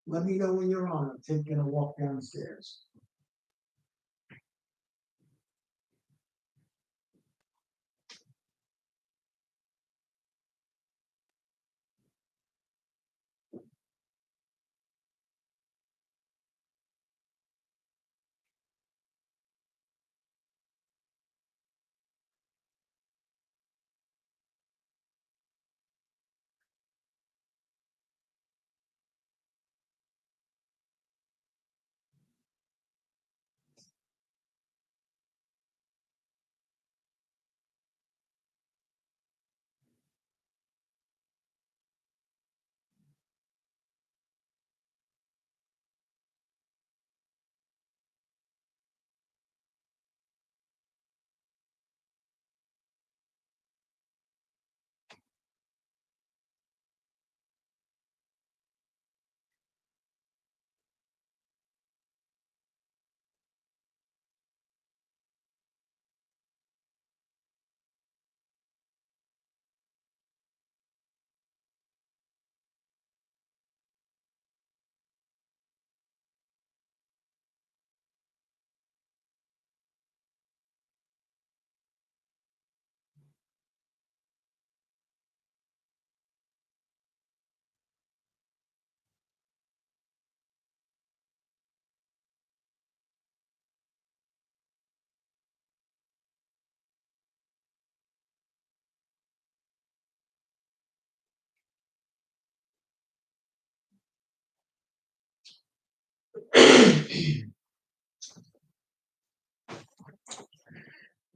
Let me know when you're on. I'm taking a walk downstairs.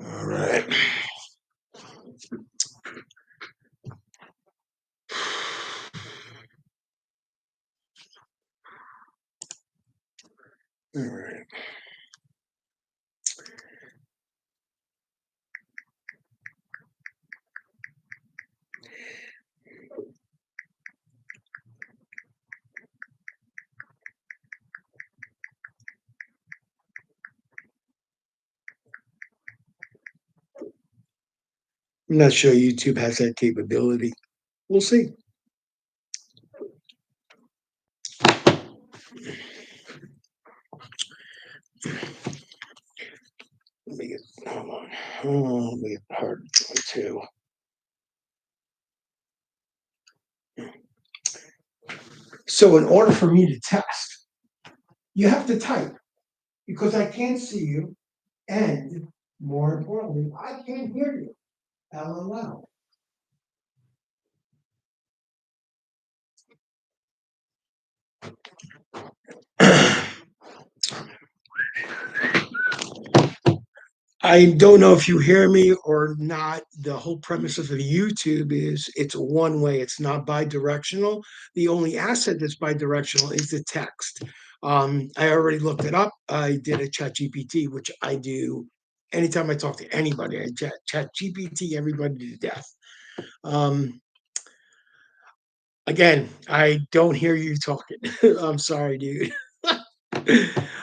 All right. All right. I'm not sure YouTube has that capability. We'll see. Let me get, hold on. Oh, let me get part two. So, in order for me to test, you have to type because I can't see you, and more importantly, I can't hear you. LOL. I don't know if you hear me or not. The whole premise of the YouTube is it's one way, it's not bi-directional. The only asset that's bi-directional is the text. I already looked it up. I did a chat GPT, which I do anytime I talk to anybody. I chat GPT everybody to death. Um, Again, I don't hear you talking. I'm sorry, dude.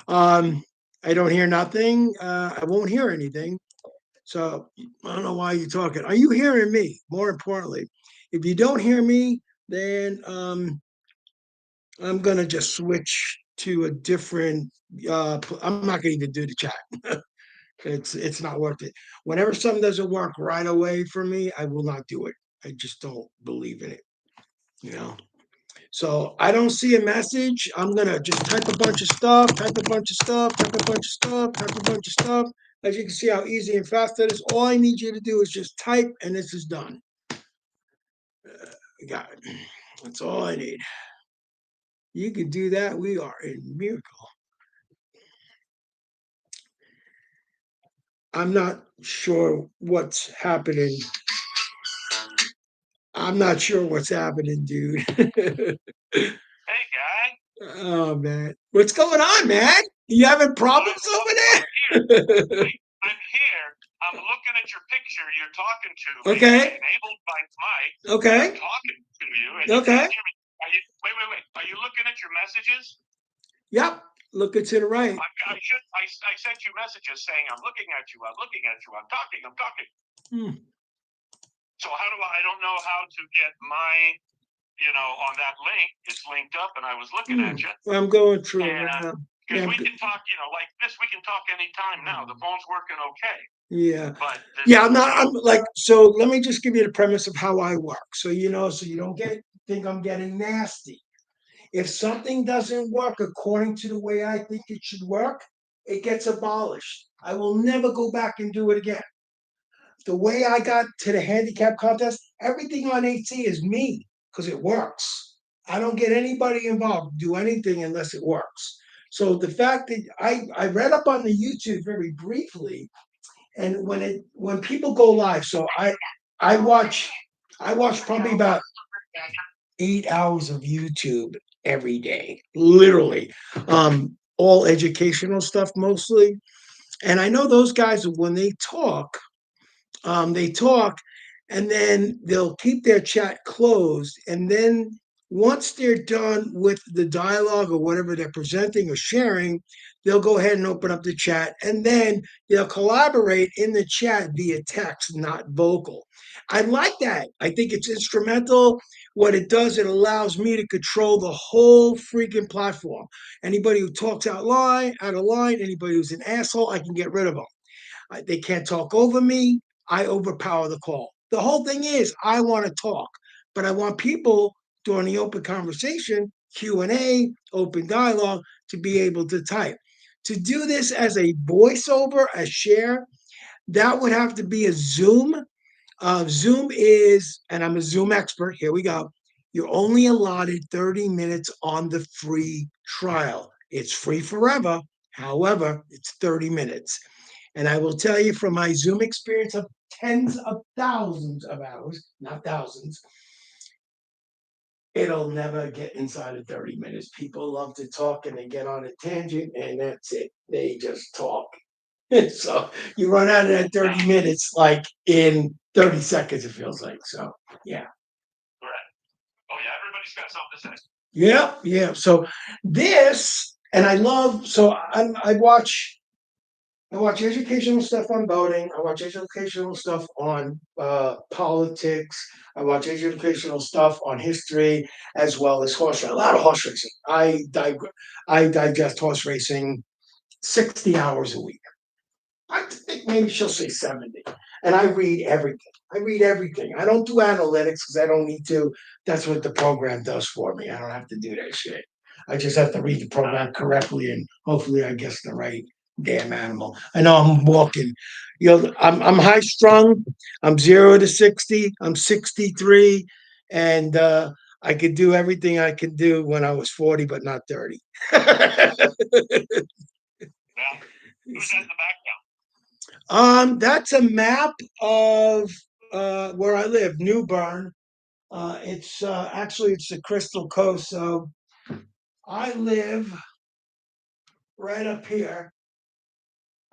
um, I don't hear nothing. I won't hear anything. So I don't know why you're talking. Are you hearing me? More importantly, if you don't hear me, then I'm gonna just switch to a different. I'm not gonna even do the chat. It's not worth it. Whenever something doesn't work right away for me, I will not do it. I just don't believe in it. You know. So I don't see a message. I'm gonna just type a bunch of stuff, type a bunch of stuff, type a bunch of stuff, type a bunch of stuff. As you can see how easy and fast that is. All I need you to do is just type and this is done. Got it. That's all I need. You can do that. We are in miracle. I'm not sure what's happening. I'm not sure what's happening, dude. Hey, guy. Oh man, what's going on, man? You having problems over there? I'm here. I'm looking at your picture. You're talking to me. Okay. I enabled my mic. Okay. I'm talking to you. And Okay. You can't hear me. Wait. Are you looking at your messages? Yep. Looking to the right. I sent you messages saying I'm looking at you. I'm looking at you. I'm talking. Hmm. So how do I don't know how to get my, on that link. It's linked up, and I was looking at you. I'm going through it And, right now. Because Yeah, we can talk, like this, we can talk anytime now. The phone's working okay. yeah. But Yeah, I'm like, so let me just give you the premise of how I work. So so you don't think I'm getting nasty. If something doesn't work according to the way I think it should work, it gets abolished. I will never go back and do it again. The way I got to the handicap contest, everything on AT is me because it works. I don't get anybody involved, do anything unless it works. So the fact that I read up on the YouTube very briefly, and when people go live, so I watch probably about 8 hours of YouTube every day, literally. All educational stuff mostly. And I know those guys when they talk and then they'll keep their chat closed. And then once they're done with the dialogue or whatever they're presenting or sharing, they'll go ahead and open up the chat and then they'll collaborate in the chat via text, not vocal. I like that. I think it's instrumental. What it does, it allows me to control the whole freaking platform. Anybody who talks out of line, anybody who's an asshole, I can get rid of them. They can't talk over me. I overpower the call. The whole thing is I want to talk, but I want people during the open conversation, Q&A, open dialogue, to be able to type. To do this as a voiceover, a share, that would have to be a Zoom. Zoom is, and I'm a Zoom expert, here we go. You're only allotted 30 minutes on the free trial. It's free forever. However, it's 30 minutes. And I will tell you from my Zoom experience of tens of thousands of hours, not thousands, it'll never get inside of 30 minutes. People love to talk and they get on a tangent and that's it. They just talk. So you run out of that 30 minutes like in 30 seconds, it feels like. So, yeah. Correct. Oh, yeah, everybody's got something to say. Yeah, yeah. So this, and I love, so I watch educational stuff on voting. I watch educational stuff on politics. I watch educational stuff on history as well as horse racing. A lot of horse racing. I digest horse racing 60 hours a week. I think maybe she'll say 70. And I read everything. I read everything. I don't do analytics because I don't need to. That's what the program does for me. I don't have to do that shit. I just have to read the program correctly and hopefully I guess the right damn animal. I know I'm walking. I'm high strung. I'm 0 to 60. I'm 63. And I could do everything I could do when I was 40, but not 30. Yeah. Who's that in the background? That's a map of where I live, New Bern. It's actually it's the Crystal Coast. So I live right up here.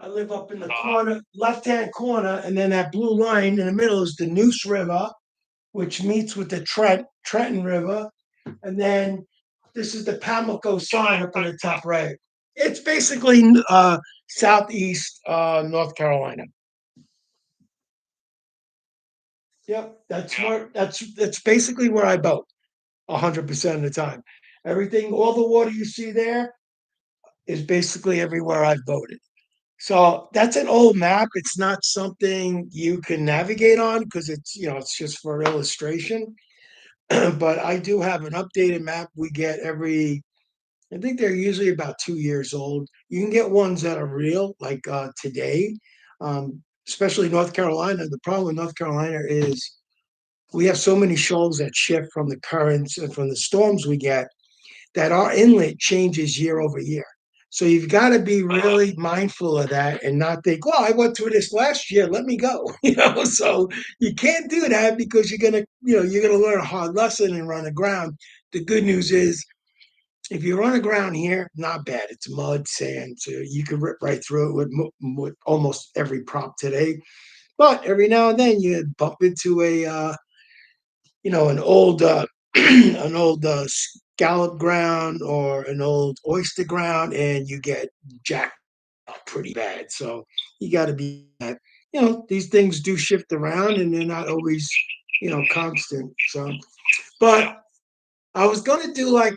I live up in the corner, left-hand corner, and then that blue line in the middle is the Neuse River, which meets with the Trenton River, and then this is the Pamlico sign up in the top right. It's basically southeast North Carolina. Yep, that's basically where I boat 100% of the time. Everything, all the water you see there is basically everywhere I've boated. So that's an old map. It's not something you can navigate on because it's just for illustration. But I do have an updated map we get I think they're usually about 2 years old. You can get ones that are real, like today, especially North Carolina. The problem with North Carolina is we have so many shoals that shift from the currents and from the storms we get that our inlet changes year over year. So you've got to be really mindful of that and not think, well, I went through this last year, let me go. So you can't do that because you're gonna learn a hard lesson and run aground. The good news is if you run aground here, not bad. It's mud, sand, so you can rip right through it with almost every prop today. But every now and then you bump into an old an old scallop ground or an old oyster ground, and you get jacked up pretty bad. So you got to be these things do shift around, and they're not always constant. So, but I was gonna do like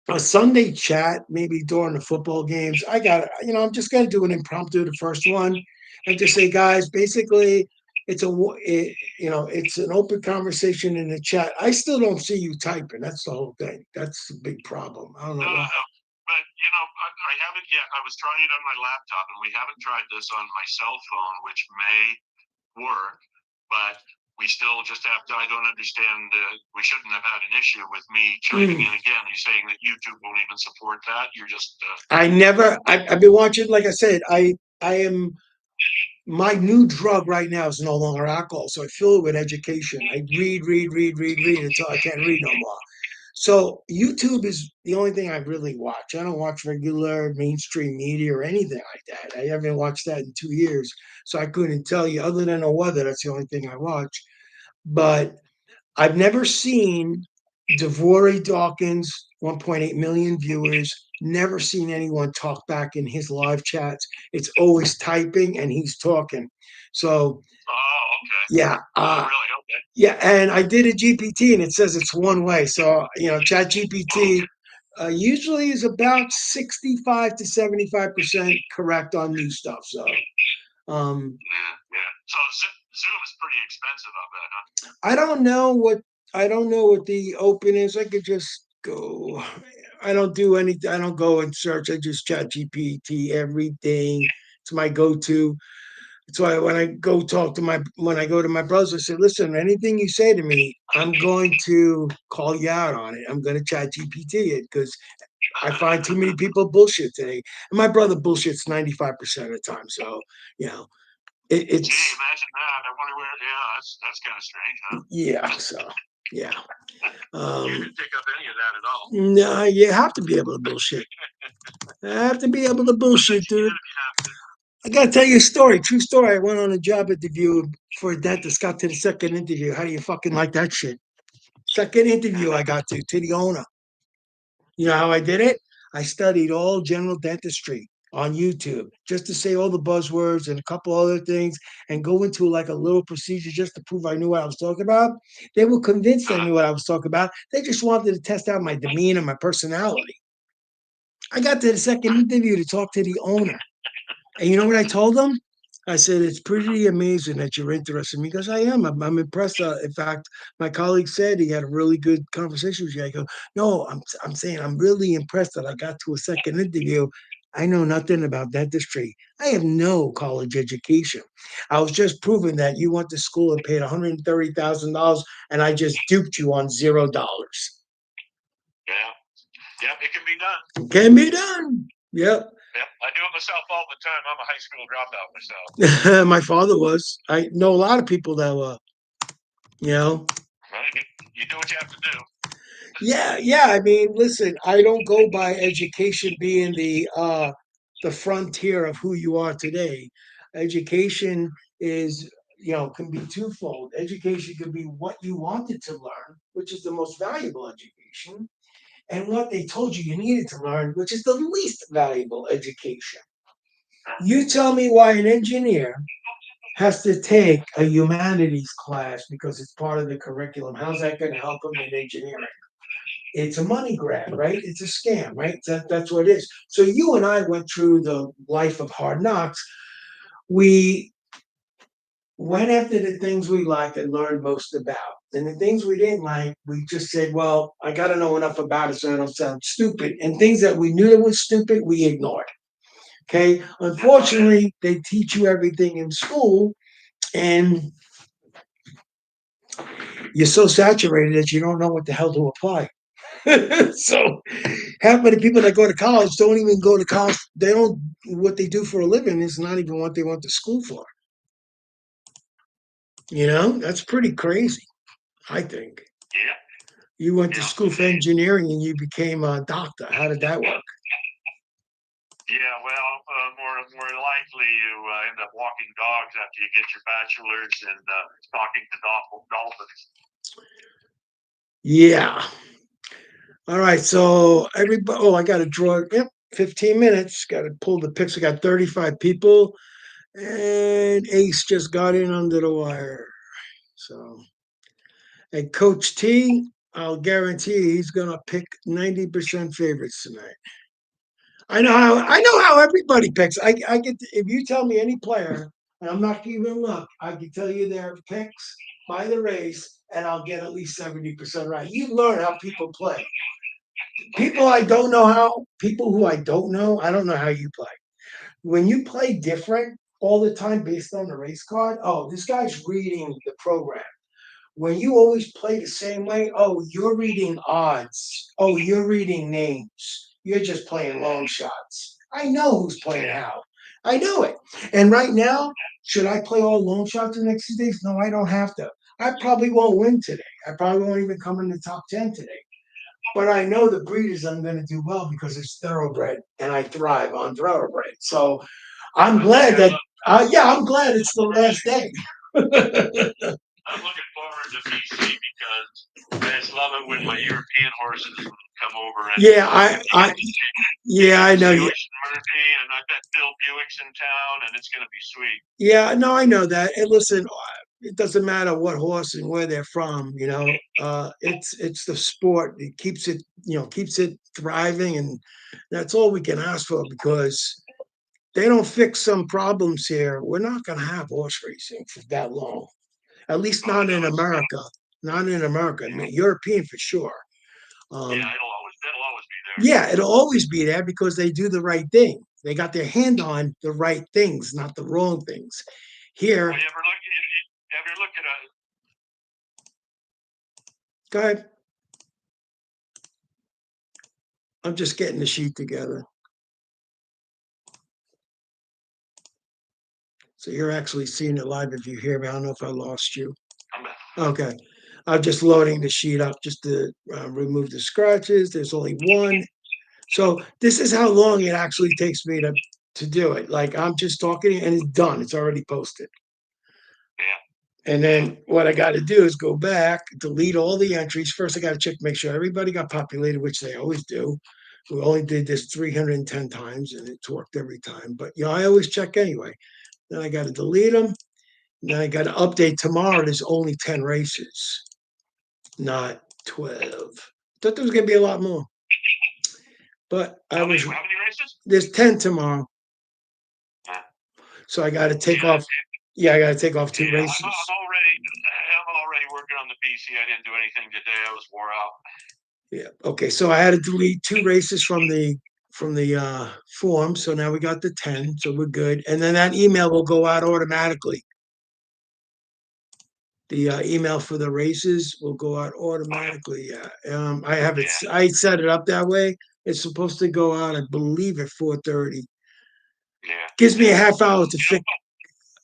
a Sunday chat, maybe during the football games. I'm just gonna do an impromptu, the first one, and just say, guys, basically, it's an open conversation in the chat. I still don't see you typing. That's the whole thing. That's the big problem. I don't know why. But I haven't yet. I was trying it on my laptop, and we haven't tried this on my cell phone, which may work. But we still just have to. I don't understand. We shouldn't have had an issue with me chiming in again. You're saying that YouTube won't even support that. You're just. I've been watching. Like I said, I am. My new drug right now is no longer alcohol, so I fill it with education. I read until I can't read no more. So YouTube is the only thing I really watch. I don't watch regular mainstream media or anything like that. I haven't watched that in 2 years, so I couldn't tell you. Other than the weather, that's the only thing I watch. But I've never seen Devore Dawkins, 1.8 million viewers. Never seen anyone talk back in his live chats. It's always typing and he's talking. So Oh, okay. yeah, really? Okay. yeah, and I did a GPT and it says it's one way. So Chat GPT usually is about 65 to 75% correct on new stuff. So yeah. So Zoom is pretty expensive, I bet, huh? I don't know what the open is. I could just go. I don't do anything. I don't go and search. I just Chat GPT everything. It's my go-to. That's why when I go to my brother, I say, listen, anything you say to me, I'm going to call you out on it. I'm going to Chat GPT it because I find too many people bullshit today. And my brother bullshits 95% of the time. So, you know, it's. Gee, imagine that. I wonder where. Yeah, that's kind of strange, huh? Yeah. So, yeah. You didn't pick up any of that at all. No, you have to be able to bullshit. I have to be able to bullshit, dude. I gotta tell you a story, true story. I went on a job interview for a dentist, got to the second interview. How do you fucking like that shit? Second interview I got to the owner. You know how I did it? I studied all general dentistry on YouTube just to say all the buzzwords and a couple other things and go into like a little procedure just to prove I knew what I was talking about. They were convinced I knew what I was talking about. They just wanted to test out my demeanor, my personality. I got to the second interview to talk to the owner. And you know what I told them? I said, it's pretty amazing that you're interested in me because I am. I'm impressed. In fact, my colleague said he had a really good conversation with you. I go, no, I'm saying I'm really impressed that I got to a second interview. I know nothing about dentistry. I have no college education. I was just proving that you went to school and paid $130,000 and I just duped you on $0. Yeah. Yep, it can be done. It can be done. Yep. Yep, I do it myself all the time. I'm a high school dropout myself. My father was. I know a lot of people that were. You know. Right? You do what you have to do. Yeah. I mean, listen, I don't go by education being the frontier of who you are today. Education is, can be twofold. Education can be what you wanted to learn, which is the most valuable education, and what they told you needed to learn, which is the least valuable education. You tell me why an engineer has to take a humanities class because it's part of the curriculum. How's that going to help him in engineering? It's a money grab, right? It's a scam, right? That's what it is. So you and I went through the life of hard knocks. We went after the things we liked and learned most about. And the things we didn't like, we just said, well, I got to know enough about it so I don't sound stupid. And things that we knew that was stupid, we ignored. Okay. Unfortunately, they teach you everything in school and you're so saturated that you don't know what the hell to apply. So half of the people that go to college don't even go to college. They don't. What they do for a living is not even what they went to school for. That's pretty crazy. I think. Yeah. You went to school for engineering and you became a doctor. How did that work? Yeah, well, more likely you end up walking dogs after you get your bachelor's and talking to dolphins. Yeah. All right. So everybody. Oh, I got to draw. Yep. 15 minutes. Got to pull the picks. I got 35 people, and Ace just got in under the wire. So, and Coach T, I'll guarantee he's gonna pick 90% favorites tonight. I know how everybody picks. I get if you tell me any player, and I'm not even look, I can tell you their picks by the race, and I'll get at least 70% right. You learn how people play. People who I don't know, I don't know how you play. When you play different all the time based on the race card, oh, this guy's reading the program. When you always play the same way, oh, you're reading odds. Oh, you're reading names. You're just playing long shots. I know who's playing how. I know it. And right now, should I play all long shots the next 2 days? No, I don't have to. I probably won't win today. I probably won't even come in the top 10 today. But I know the breeders I'm going to do well because it's thoroughbred and I thrive on thoroughbred. So I'm glad that, yeah, I'm glad it's the last day. I'm looking forward to BC because I just love it when my European horses come over. And Yeah, I know. Buick and Murphy, and I bet Bill Buick's in town, and it's going to be sweet. Yeah, no, I know that. And listen, it doesn't matter what horse and where they're from. It's the sport. It keeps it thriving, and that's all we can ask for because they don't fix some problems here. We're not going to have horse racing for that long. At least not in America. Not in America. I mean, European for sure. Yeah, it'll always be there. Yeah, it'll always be there because they do the right thing. They got their hand on the right things, not the wrong things. Here, Well, you ever look at a go ahead. I'm just getting the sheet together. So you're actually seeing it live if you hear me. I don't know if I lost you. I'm back. Okay. I'm just loading the sheet up just to remove the scratches. There's only one. So this is how long it actually takes me to do it. Like I'm just talking and it's done. It's already posted. Yeah. And then what I got to do is go back, delete all the entries. First, I got to check, make sure everybody got populated, which they always do. We only did this 310 times and it's worked every time. But I always check anyway. Then I got to delete them. Then I got to update tomorrow. There's only 10 races, not 12. Thought there was going to be a lot more. But How many races? There's 10 tomorrow. So I got to take off. Yeah, I got to take off 2 races. I'm already working on the BC. I didn't do anything today. I was wore out. Yeah. Okay. So I had to delete 2 races from the form. So now we got the 10. So we're good. And then that email will go out automatically. The email for the races will go out automatically. Yeah. I have it. I set it up that way. It's supposed to go out, I believe, at 4:30. Yeah. Gives me a half hour to fix.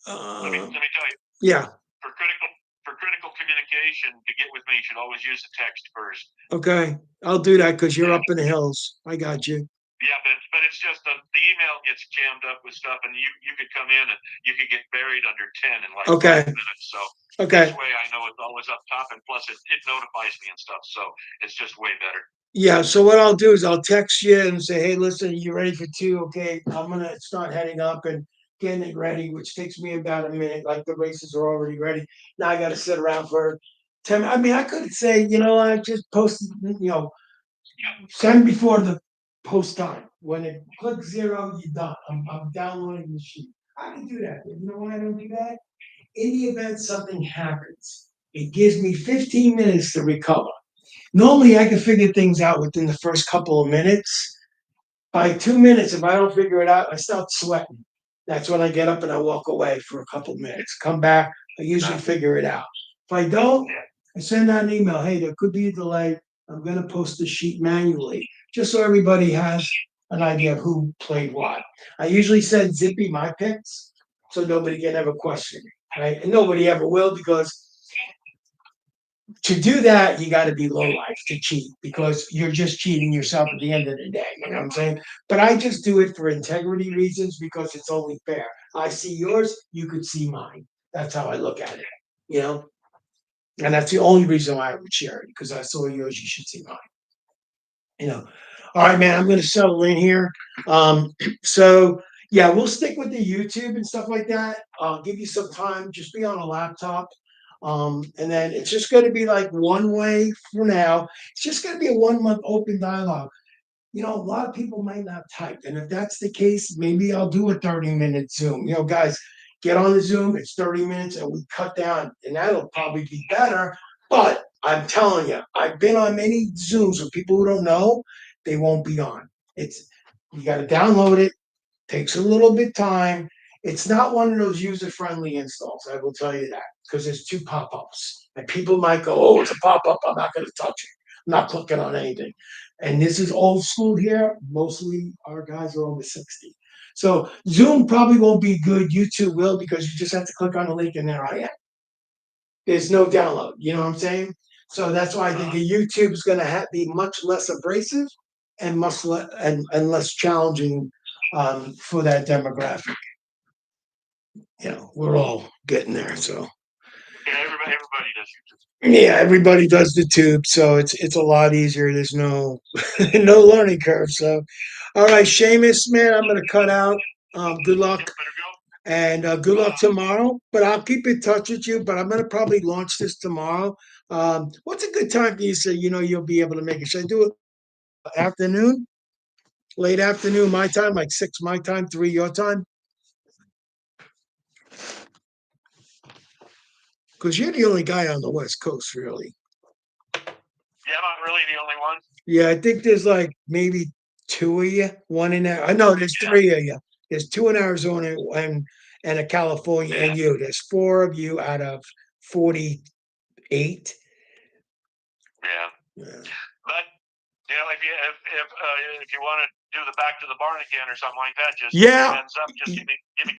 Let me tell you. Yeah. For critical communication, to get with me, you should always use the text first. Okay, I'll do that because you're up in the hills. I got you. Yeah, but it's just the email gets jammed up with stuff, and you could come in and you could get buried under 10 in like 5 minutes. So this way, I know it's always up top, and plus it notifies me and stuff. So it's just way better. Yeah. So what I'll do is I'll text you and say, hey, listen, you ready for 2? Okay, I'm gonna start heading up and getting it ready, which takes me about a minute. Like the races are already ready. Now I got to sit around for 10. I mean, I could say, I just posted, send before the post time. When it clicks 0, you're done. I'm downloading the sheet. I can do that. You know why I don't do that? In the event something happens, it gives me 15 minutes to recover. Normally, I can figure things out within the first couple of minutes. By 2 minutes, if I don't figure it out, I start sweating. That's when I get up and I walk away for a couple of minutes. Come back, I usually figure it out. If I don't, I send out an email. Hey, there could be a delay. I'm going to post the sheet manually, just so everybody has an idea of who played what. I usually send Zippy my picks, so nobody can ever question me, right? And nobody ever will, because to do that, you got to be low life to cheat, because you're just cheating yourself at the end of the day. You know what I'm saying? But I just do it for integrity reasons, because it's only fair. I see yours, you could see mine. That's how I look at it, And that's the only reason why I would share it, because I saw yours, you should see mine. All right, man, I'm going to settle in here. So yeah, we'll stick with the YouTube and stuff like that. I'll give you some time. Just be on a laptop. And then it's just gonna be like one way for now. It's just gonna be a 1 month open dialogue. A lot of people might not type, and if that's the case, maybe I'll do a 30-minute Zoom. Guys, get on the Zoom, it's 30 minutes, and we cut down, and that'll probably be better. But I'm telling you, I've been on many Zooms with people who don't know, they won't be on. You gotta download it, takes a little bit time. It's not one of those user-friendly installs, I will tell you that, because there's two pop-ups. And people might go, oh, it's a pop-up, I'm not gonna touch it. I'm not clicking on anything. And this is old school here. Mostly our guys are over 60. So Zoom probably won't be good. YouTube will, because you just have to click on the link and there I am. There's no download. You know what I'm saying? So that's why I think YouTube is going to be much less abrasive and and less challenging for that demographic. We're all getting there. So Yeah, everybody does YouTube. yeah, everybody does the tube, so it's a lot easier. There's no no learning curve. So, all right, Seamus, man, I'm gonna cut out. Good luck, Better go. and good luck tomorrow. But I'll keep in touch with you. But I'm gonna probably launch this tomorrow. What's a good time for you? So you'll be able to make it. Should I do it afternoon, late afternoon, my time, like 6 my time, 3 your time? Because you're the only guy on the West Coast, really. Yeah, I'm not really the only one. Yeah, I think there's like maybe 2 of you, 1 in there. I know there's 3 of you. There's 2 in Arizona and a California and you. There's 4 of you out of 48. Yeah. Yeah. But if you want to do the back to the barn again or something like that, just Yeah. hands up. Just give me